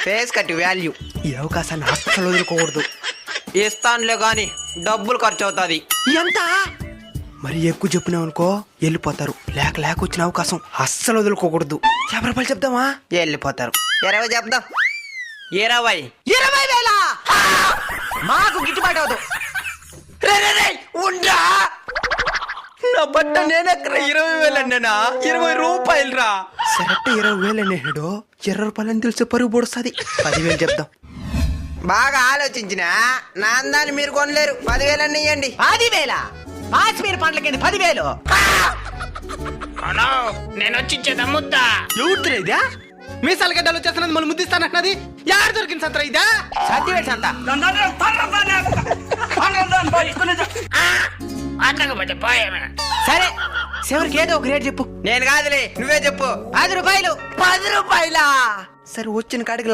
Face cut value. ఈ అవకాశాన్ని అస్సలు వదులుకోకూడదు. ఇస్తానులే గాని డబ్బులు ఖర్చు అవుతుంది. ఎంత మరి ఎక్కువ చెప్పినావు అనుకో వెళ్ళిపోతారు. లేక లేక వచ్చిన అవకాశం అస్సలు వదులుకోకూడదు. 50 రూపాయలు చెప్దామా? వెళ్ళిపోతారు. 20 చెప్దాం. 20. 20,000 మాకు గిట్టుబాటు అవదు. ఉండ్రా నా బట్ట నేనెక్కడ 20,000 అన్నానా? 20 రూపాయలు రా. సరెక్ట్ 20,000 అనేడు. 20 రూపాయలని తెలిసే పరుగు పొడుస్తుంది. 10,000 చెప్దాం. బాగా ఆలోచించిన నా అందాన్ని మీరు కొనలేరు. 10,000 అన్ని ఇవ్వండి. 10,000 కాశ్మీర్ పండ్లకి 10,000. హలో, నేను వచ్చి ఇచ్చేదా ముద్ద. ఎవరిదిరా ఇదా? మీసాల గడ్డలు వచ్చేస్తున్నది మళ్ళీ ముద్దిస్తానంటున్నది. యారు దొరికింది సంతరా ఇదా? సత్యవేడు సంత. అట్టకపోతే పోయేమే. సరే చివరికి ఏదో ఒక రేట్ చెప్పు. నేను కాదులే, నువ్వే చెప్పు. 10 రూపాయలు. 10 రూపాయలా? సరే వచ్చిన కాడికి